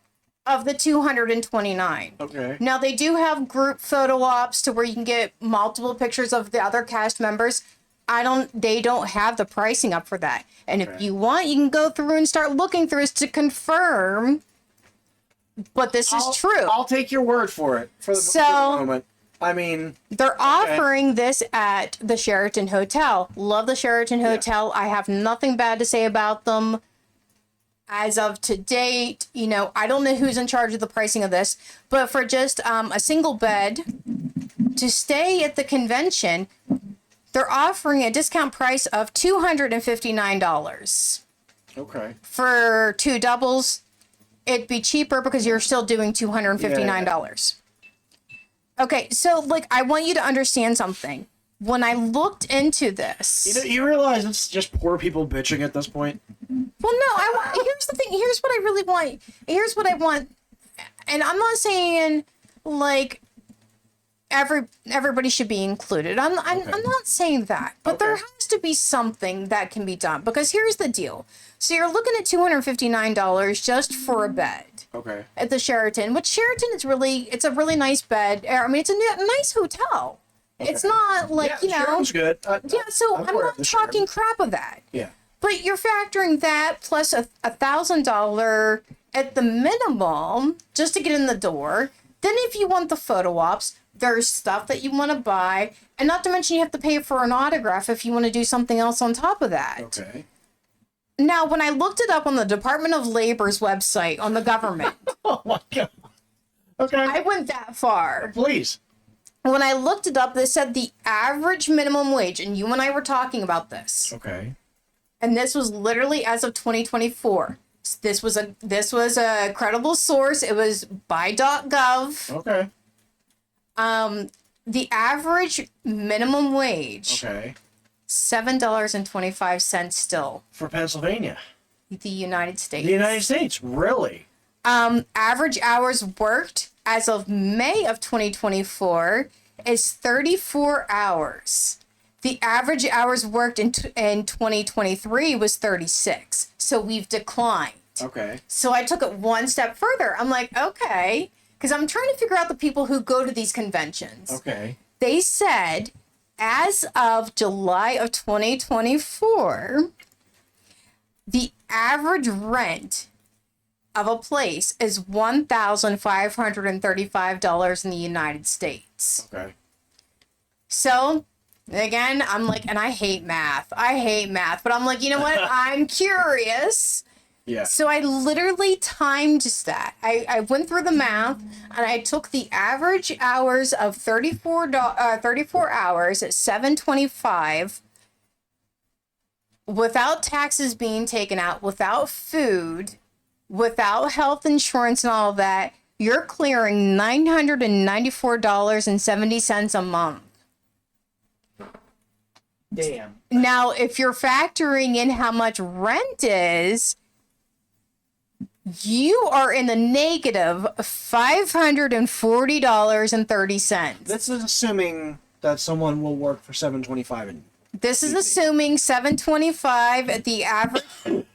of the $229. Okay. Now they do have group photo ops to where you can get multiple pictures of the other cast members. They don't have the pricing up for that. And if you want, you can go through and start looking through this to confirm. But this is true. I'll take your word for it for the moment. I mean, they're offering this at the Sheraton Hotel. Love the Sheraton Hotel. I have nothing bad to say about them. As of to date, I don't know who's in charge of the pricing of this, but for just a single bed to stay at the convention, they're offering a discount price of $259. Okay. For 2 doubles, it'd be cheaper because you're still doing $259. Okay, so I want you to understand something. When I looked into this, you realize it's just poor people bitching at this point. Well, no, here's the thing. Here's what I really want. Here's what I want, and I'm not saying everybody should be included. I'm not saying that, but there has to be something that can be done because here's the deal. So you're looking at $259 just for a bed. Okay. At the Sheraton, which Sheraton it's a really nice bed. I mean, it's a nice hotel. Okay. It's not Sheraton's good. So I'm not talking crap of that. Yeah. But you're factoring that plus $1,000 at the minimum just to get in the door. Then if you want the photo ops, there's stuff that you want to buy. And not to mention you have to pay for an autograph if you want to do something else on top of that. Okay. Now, when I looked it up on the Department of Labor's website on the government, Oh my God. Okay. I went that far. Please. When I looked it up, they said the average minimum wage, and you and I were talking about this. Okay. And this was literally as of 2024. This was a credible source. It was by.gov. Okay. The average minimum wage, Okay. $7.25 still. For Pennsylvania. The United States. The United States. Really? Average hours worked as of May of 2024 is 34 hours. The average hours worked in 2023 was 36. So we've declined. Okay. So I took it one step further. I'm like, okay, because I'm trying to figure out the people who go to these conventions. Okay. They said as of July of 2024, the average rent of a place is $1,535 in the United States. Okay. So, again, I'm like, and I hate math. But I'm like, you know what? I'm curious. Yeah. So I literally timed that. I went through the math and I took the average hours of 34 hours at $7.25 without taxes being taken out, without food, without health insurance and all of that. You're clearing $994.70 a month. Damn. Now, if you're factoring in how much rent is, you are in the negative $540.30. This is assuming that someone will work for $7.25 and This is assuming $7.25 at the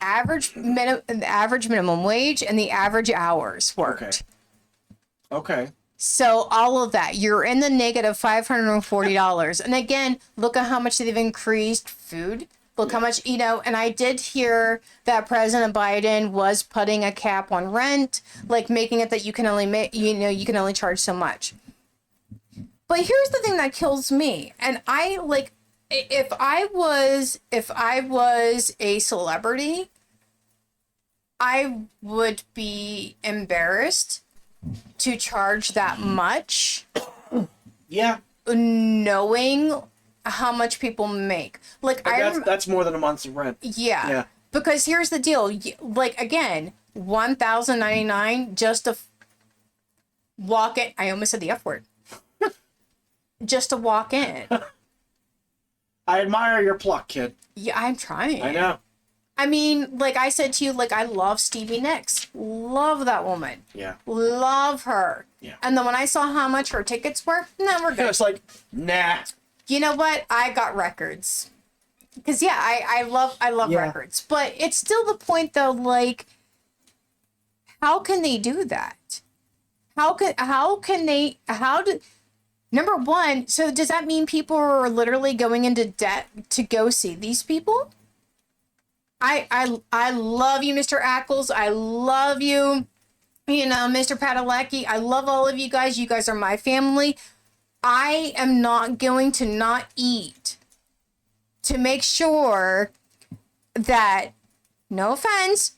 average minimum wage and the average hours worked. Okay. So all of that, you're in the negative $540. And again, look at how much they've increased food. Look how much, and I did hear that President Biden was putting a cap on rent, like making it that you can only you can only charge so much. But here's the thing that kills me. And I like, if I was a celebrity, I would be embarrassed to charge that much. Yeah. Knowing how much people make. Like That's more than a month's rent. Yeah. Yeah. Because here's the deal. Like again, $1,099 just to walk in. I almost said the F word. Just to walk in. I admire your pluck, kid. Yeah, I'm trying. I know. I mean, like I said to you, like I love Stevie Nicks. Love that woman. Yeah. Love her. Yeah. And then when I saw how much her tickets were, no, we're good. It's like, nah. You know what? I got records. Because yeah, I love Yeah. records. But it's still the point though, like, how can they do that? Number one, so does that mean people are literally going into debt to go see these people? I love you, Mr. Ackles. I love you, Mr. Padalecki. I love all of you guys. You guys are my family. I am not going to not eat to make sure that, no offense,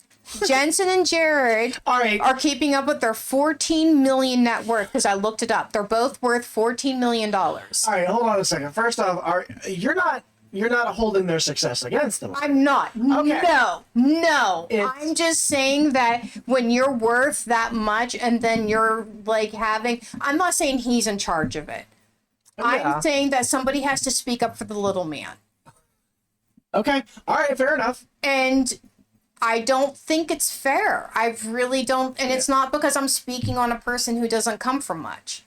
Jensen and Jared All right. are keeping up with their $14 million net worth, because I looked it up. They're both worth $14 million. All right, hold on a second. First off, you're not holding their success against them. I'm not. Okay. No. I'm just saying that when you're worth that much and then you're like I'm not saying he's in charge of it. Yeah. I'm saying that somebody has to speak up for the little man. Okay. All right, fair enough. And I don't think it's fair. I really don't. And it's not because I'm speaking on a person who doesn't come from much.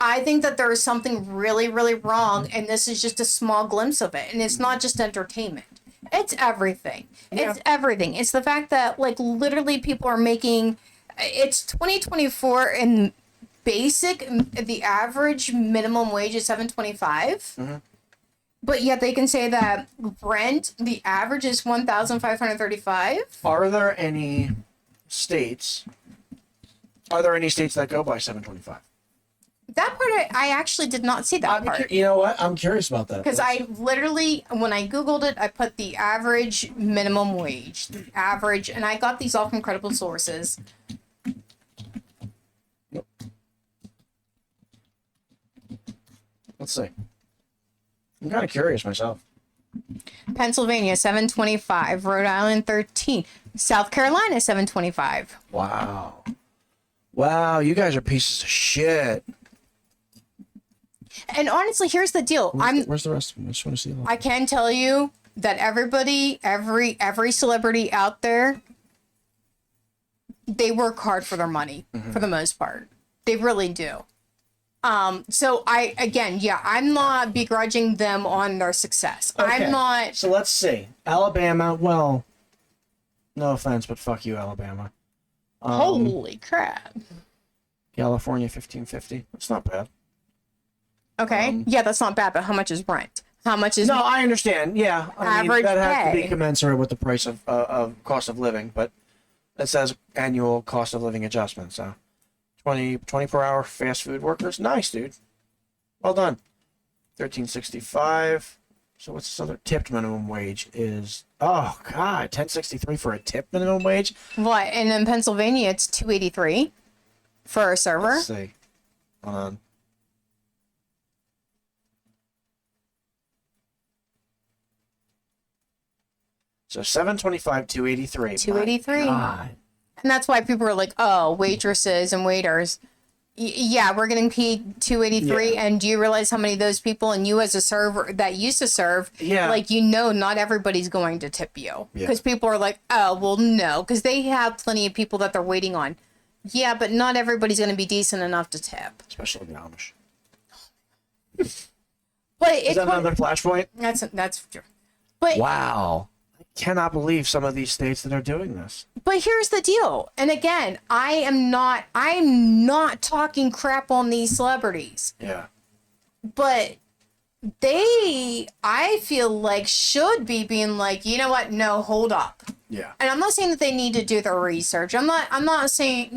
I think that there is something really, really wrong, and this is just a small glimpse of it. And it's not just entertainment. It's everything. Yeah. It's everything. It's the fact that, like, literally people are making... It's 2024, and the average minimum wage is $7.25. Mm-hmm. But yet they can say that rent, the average is $1,535. Are there any states? Are there any states that go by 725? That part I actually did not see that part. You know what? I'm curious about that. Because I literally, when I Googled it, I put the average minimum wage, the average, and I got these all from credible sources. Let's see. I'm kind of curious myself. Pennsylvania, 725. Rhode Island, 13. South Carolina, 725. Wow. Wow, you guys are pieces of shit. And honestly, here's the deal. Where's the rest of them? I just want to see them. I can tell you that everybody, every celebrity out there, they work hard for their money for the most part. They really do. So I'm not begrudging them on their success. Okay. I'm not. So let's see. Alabama, well, no offense, but fuck you, Alabama. Holy crap. California, 1550. That's not bad. Okay. Yeah, that's not bad, but how much is rent? How much is No, I understand. Yeah, I mean, average that has to pay? be commensurate with the price of cost of living, but it says annual cost of living adjustment. So 20 per hour fast food workers. Nice, dude. Well done. 1365. So what's this other tipped minimum wage is? Oh God, 1063 for a tipped minimum wage. what? And in Pennsylvania, it's $283 for a server. Let's see. Hold on. So 725, 283. $283. God. And that's why people are like, oh, waitresses and waiters. Yeah, we're getting paid $283. Yeah. And do you realize how many of those people, and you as a server that used to serve, Yeah. like, not everybody's going to tip you. Yeah. Because people are like, oh, well, no. Because they have plenty of people that they're waiting on. Yeah, but not everybody's going to be decent enough to tip. Especially the Amish. But Is it's that another flashpoint? that's true. But Wow. I cannot believe some of these states that are doing this. But here's the deal. And again, I'm not talking crap on these celebrities. Yeah. But I feel like should be being like, you know what? No, hold up. Yeah. And I'm not saying that they need to do their research. I'm not saying,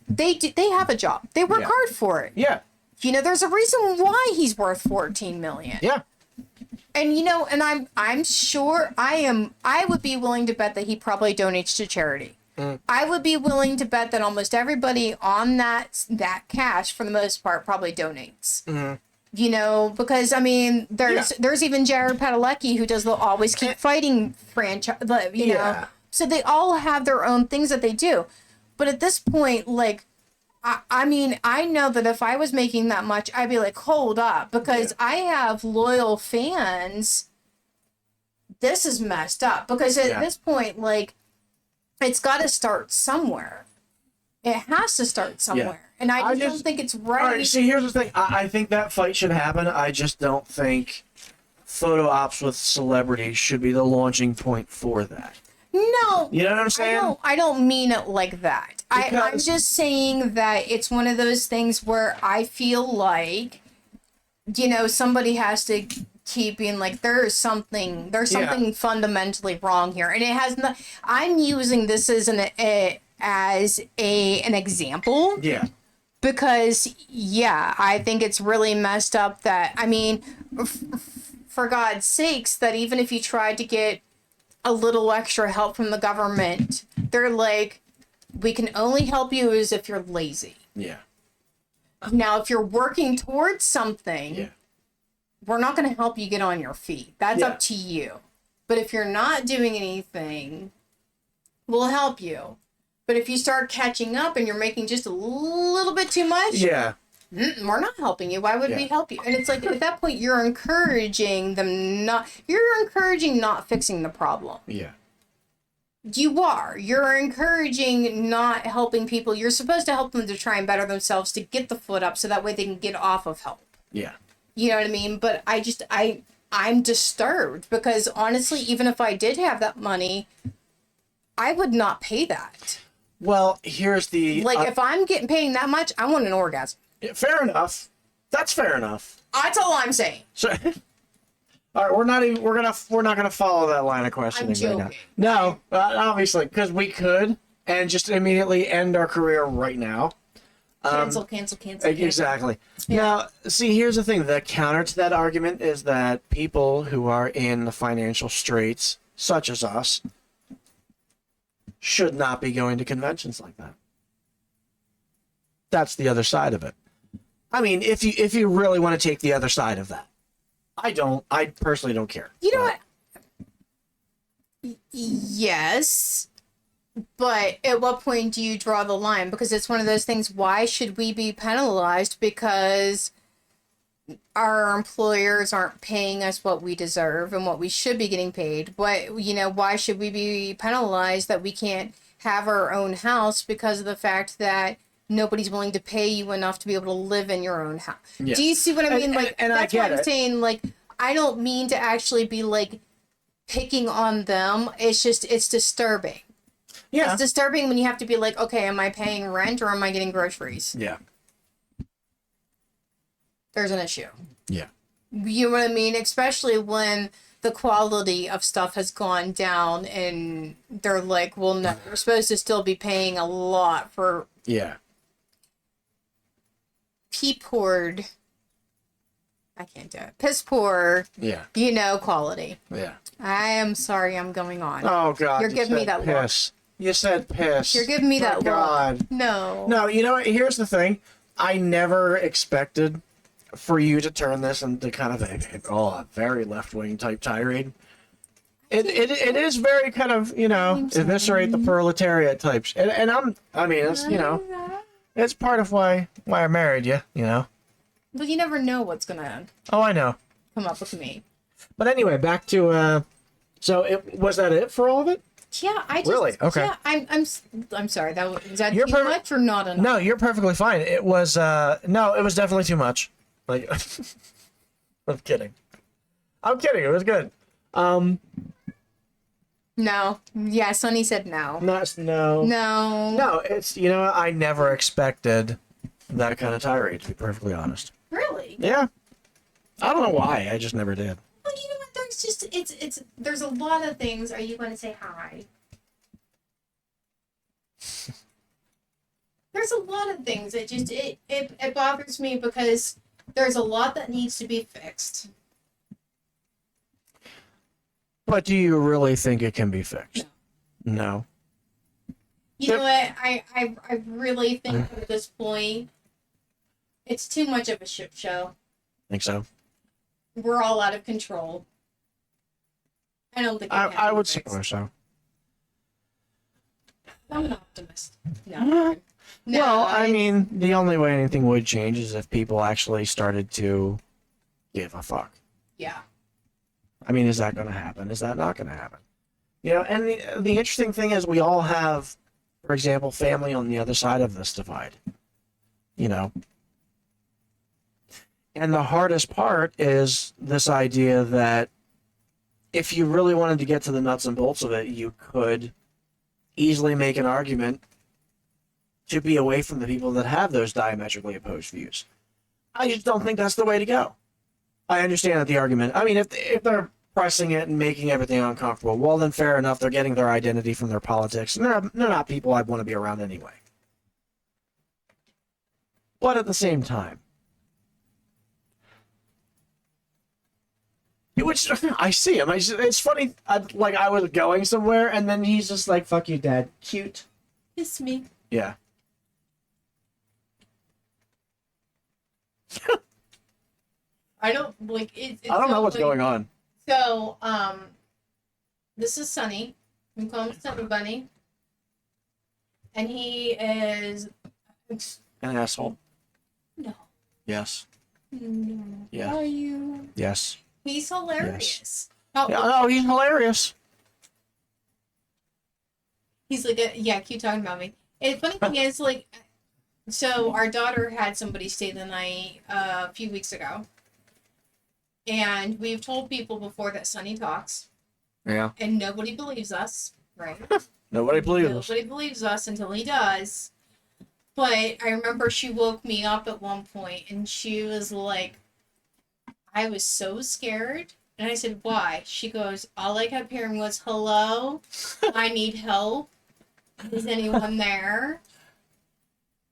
they have a job. They work Yeah. hard for it. Yeah. There's a reason why he's worth 14 million. Yeah. And and I'm sure I would be willing to bet that he probably donates to charity. I would be willing to bet that almost everybody on that cash for the most part probably donates. Because I mean there's even Jared Padalecki who does the Always Keep Fighting franchise, Yeah. So they all have their own things that they do. But at this point, like, I mean, I know that if I was making that much, I'd be like, hold up, because I have loyal fans. This is messed up, because at this point, like, it's got to start somewhere. It has to start somewhere. And I just don't think it's right. All right, see, here's the thing. I think that fight should happen. I just don't think photo ops with celebrities should be the launching point for that. No. You know what I'm saying? I don't mean it like that. I'm Because- just saying that it's one of those things where I feel like, somebody has to keep being like, there's something fundamentally wrong here. And it has not, I'm using this as an example. Yeah. Because, I think it's really messed up that, I mean, for God's sakes, that even if you tried to get a little extra help from the government, they're like, we can only help you as if you're lazy. Yeah. Now, if you're working towards something, we're not going to help you get on your feet. That's up to you. But if you're not doing anything, we'll help you. But if you start catching up and you're making just a little bit too much, we're not helping you. Why would we help you? And it's like, at that point, you're encouraging not fixing the problem. Yeah. You're encouraging not helping people. You're supposed to help them to try and better themselves, to get the foot up so that way they can get off of help. Yeah. You know what I mean? But I'm disturbed, because honestly, even if I did have that money, I would not pay that. Well, here's the... if I'm paying that much, I want an orgasm. Fair enough. That's fair enough. That's all I'm saying. So, All right, we're not gonna follow that line of questioning I'm right now. joking. No, obviously, because we could and just immediately end our career right now. Cancel. Exactly. Yeah. Now, see, here's the thing. The counter to that argument is that people who are in the financial straits, such as us, should not be going to conventions like that. That's the other side of it. I mean, if you really want to take the other side of that, I personally don't care. You know what? Yes. But at what point do you draw the line? Because it's one of those things, why should we be penalized because our employers aren't paying us what we deserve and what we should be getting paid? Why should we be penalized that we can't have our own house because of the fact that nobody's willing to pay you enough to be able to live in your own house? Yeah. Do you see what I mean? And That's I why get I'm it. saying, I don't mean to actually be, picking on them. It's just, it's disturbing. Yeah. It's disturbing when you have to be like, okay, am I paying rent or am I getting groceries? Yeah. There's an issue. Yeah. You know what I mean? Especially when the quality of stuff has gone down and they're like, well, no, we're supposed to still be paying a lot for Yeah. pee poured. I can't do it. Piss poor, Yeah. quality. Yeah. I am sorry I'm going on. Oh God! You're you giving me said that look. piss. You said piss. You're giving me My that look. God. No. No, you know what? Here's the thing. I never expected for you to turn this into kind of a very left-wing type tirade. It is very kind of, eviscerate the proletariat types. And it's, it's part of why I married you, Well, you never know what's going to Oh, I know. come up with me. But anyway, back to, was that it for all of it? Yeah, I just Really? Okay. Yeah, I'm sorry. Is that You're too much or not enough? No, you're perfectly fine. It was no, it was definitely too much. Like I'm kidding. It was good. No. Yeah, Sonny said no. No. No, it's I never expected that kind of tirade, to be perfectly honest. Really? Yeah. I don't know why. I just never did. Well, you know what? There's just there's a lot of things. Are you going to say hi? There's a lot of things. It bothers me because there's a lot that needs to be fixed. But do you really think it can be fixed? No. You know what? I really think at this point, it's too much of a shit show. Think so? We're all out of control. I don't think I would suppose so. I'm an optimist. No. Well, I mean, the only way anything would change is if people actually started to give a fuck. Yeah. I mean, is that going to happen? Is that not going to happen? And the interesting thing is we all have, for example, family on the other side of this divide. And the hardest part is this idea that if you really wanted to get to the nuts and bolts of it, you could easily make an argument to be away from the people that have those diametrically opposed views. I just don't think that's the way to go. I understand that the argument, I mean, if they're pressing it and making everything uncomfortable, well, then fair enough, they're getting their identity from their politics, and they're not people I'd want to be around anyway. But at the same time, which I see him. It's funny. I was going somewhere, and then he's just like, "Fuck you, Dad." Cute. It's me. Yeah. I don't like it. I don't know what's going on. So, this is Sonny. We call him Sonny Bunny, and he is An asshole. no. Yes. No. Yeah. Are you? Yes. He's hilarious. Yeah, no, he's hilarious. He's like, keep talking about me. And the funny thing is, so our daughter had somebody stay the night a few weeks ago. And we've told people before that Sonny talks. Yeah. And nobody believes us, right? Nobody believes us. Nobody believes us until he does. But I remember she woke me up at one point and she was like, I was so scared And I said, why? She goes, all I kept hearing was, hello, I need help. Is anyone there?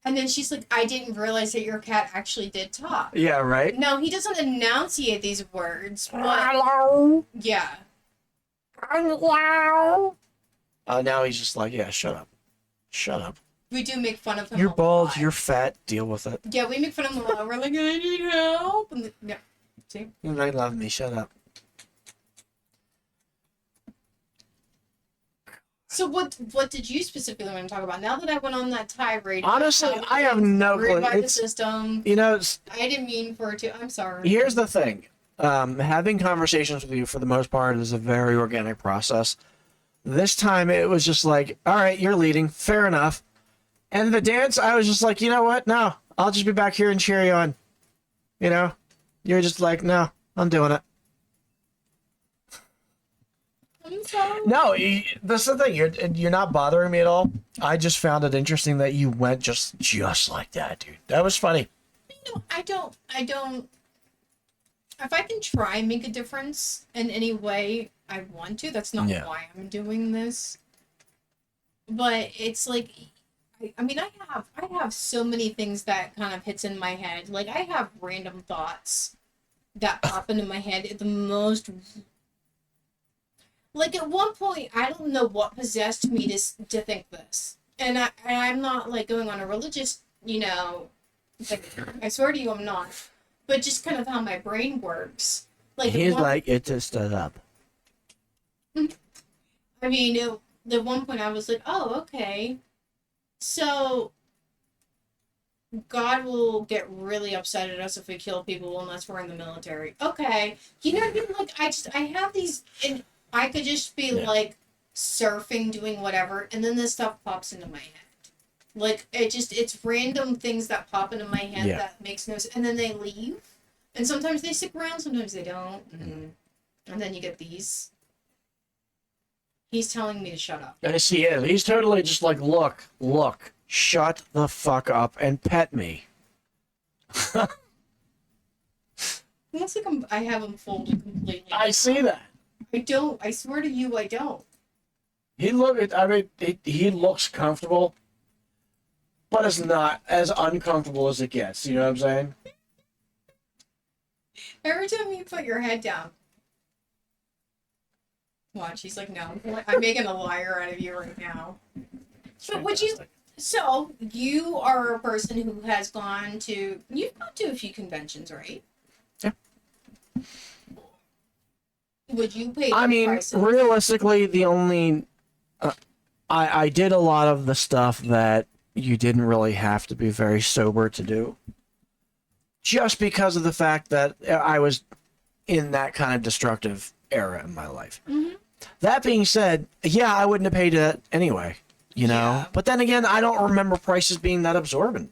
And then she's like, I didn't realize that your cat actually did talk. Yeah, right? No, he doesn't enunciate these words, but Hello. yeah. Hello. Now he's just like, yeah, shut up. Shut up. We do make fun of him. You're a bald, lot. you're fat, deal with it. Yeah, we make fun of him a lot. We're like, I need help. And yeah. See? You might love me, shut up. So what did you specifically want to talk about? Now that I went on that tirade. Honestly, I have no clue. By the system. You know, I didn't mean for it to. I'm sorry. here's the thing. Having conversations with you, for the most part, is a very organic process. This time, it was just like, all right, you're leading. Fair enough. And the dance, I was just like, you know what? No, I'll just be back here and cheer you on. You know? You're just like, no, I'm doing it. I'm sorry. No, that's the thing. You're not bothering me at all. I just found it interesting that you went just like that, dude. That was funny. No, I don't. If I can try and make a difference in any way I want to, that's not why I'm doing this. But it's like, I mean, I have so many things that kind of hits in my head. Like, I have random thoughts that pop into my head at the most. Like, at one point, I don't know what possessed me to think this. And I'm not, like, going on a religious, thing. I swear to you, I'm not. But just kind of how my brain works. Like, He's like, it just stood up. I mean, at one point, I was like, oh, okay. So, God will get really upset at us if we kill people unless we're in the military. Okay. You know what I mean? Like, I have these, and I could just be, like, surfing, doing whatever, and then this stuff pops into my head. Like, it's random things that pop into my head that makes no sense, and then they leave. And sometimes they stick around, sometimes they don't. And then you get these. He's telling me to shut up. Yes, he is. He's totally just like, look, shut the fuck up and pet me. It looks like I have him folded completely. I see that. I don't. I swear to you, I don't. He looks comfortable, but it's not as uncomfortable as it gets. You know what I'm saying? Every time you put your head down. Watch, he's like, no, I'm making a liar out of you right now. But so you are a person who has you've gone to a few conventions, right? Yeah. Would you pay prices? Realistically, the only, I did a lot of the stuff that you didn't really have to be very sober to do. Just because of the fact that I was in that kind of destructive era in my life. Mm-hmm. That being said, yeah, I wouldn't have paid it anyway, you know? Yeah. But then again, I don't remember prices being that exorbitant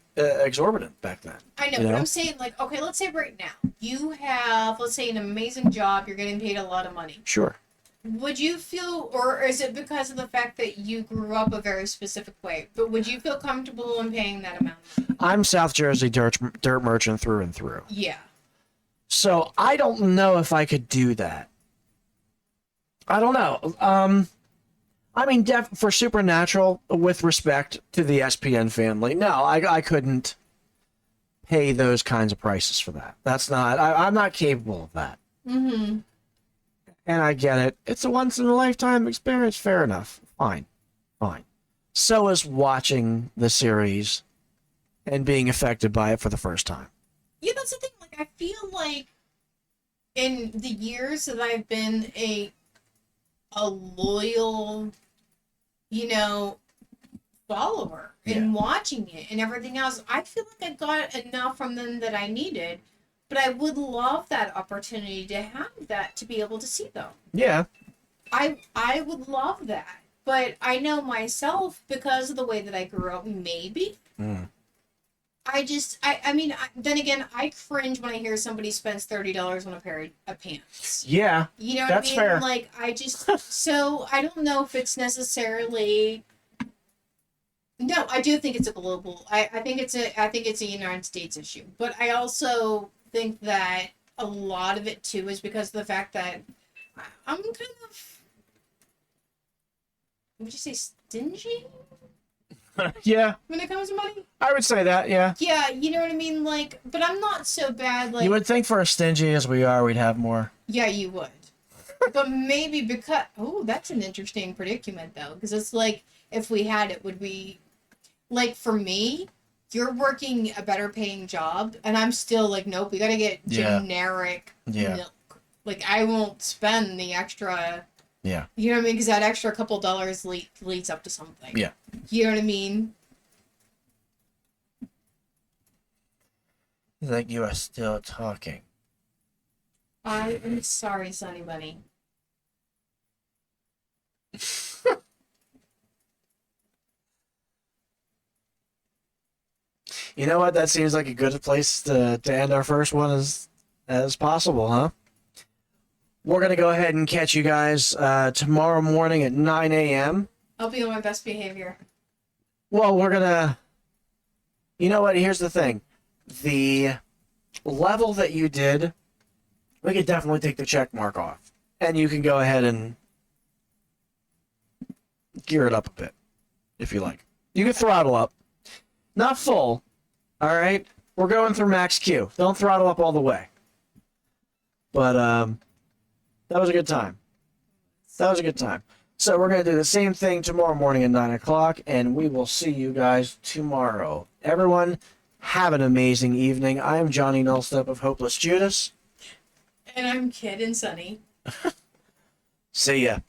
back then. I know, but I'm saying, like, okay, let's say right now, you have, let's say, an amazing job, you're getting paid a lot of money. Sure. Would you feel, or is it because of the fact that you grew up a very specific way, but would you feel comfortable in paying that amount of money? I'm South Jersey dirt merchant through and through. Yeah. So I don't know if I could do that. I don't know. I mean, for Supernatural, with respect to the SPN family, no, I couldn't pay those kinds of prices for that. That's not, I'm not capable of that. Mm-hmm. And I get it. It's a once-in-a-lifetime experience. Fair enough. Fine. So is watching the series and being affected by it for the first time. Yeah, that's the thing. Like, I feel like in the years that I've been a loyal, follower and watching it and everything else, I feel like I got enough from them that I needed. But I would love that opportunity to have that, to be able to see them. Yeah. I would love that. But I know myself, because of the way that I grew up, maybe. Mm. Then again, I cringe when I hear somebody spends $30 on a pair of pants. Yeah. You know what I mean? Fair. Like, so I don't know if it's necessarily... No, I do think it's a global... I think it's a United States issue. But I also think that a lot of it too is because of the fact that I'm kind of, would you say, stingy Yeah, when it comes to money? I would say that. Yeah. Yeah, you know what I mean? Like, but I'm not so bad. Like, You would think for as stingy as we are, we'd have more. yeah, you would. But maybe because, oh, that's an interesting predicament though, because it's like if we had it, would we, like for me, you're working a better paying job, and I'm still like, nope, we gotta get Yeah. generic Yeah. milk. Like I won't spend the extra. Yeah. You know what I mean? Because that extra couple dollars leads up to something. Yeah. You know what I mean? Like you are still talking. I am sorry, Sonny Bunny. You know what? That seems like a good place to end our first one as possible, huh? We're going to go ahead and catch you guys tomorrow morning at 9 a.m. I'll be on my best behavior. Well, we're going to... You know what? Here's the thing. The level that you did, we could definitely take the check mark off. And you can go ahead and gear it up a bit, if you like. You can throttle up. Not full, all right? We're going through max Q. Don't throttle up all the way. But that was a good time. That was a good time. So we're going to do the same thing tomorrow morning at 9 o'clock, and we will see you guys tomorrow. Everyone, have an amazing evening. I am Johnny Nullstep of Hopeless Judas. And I'm Kid and Sonny. See ya.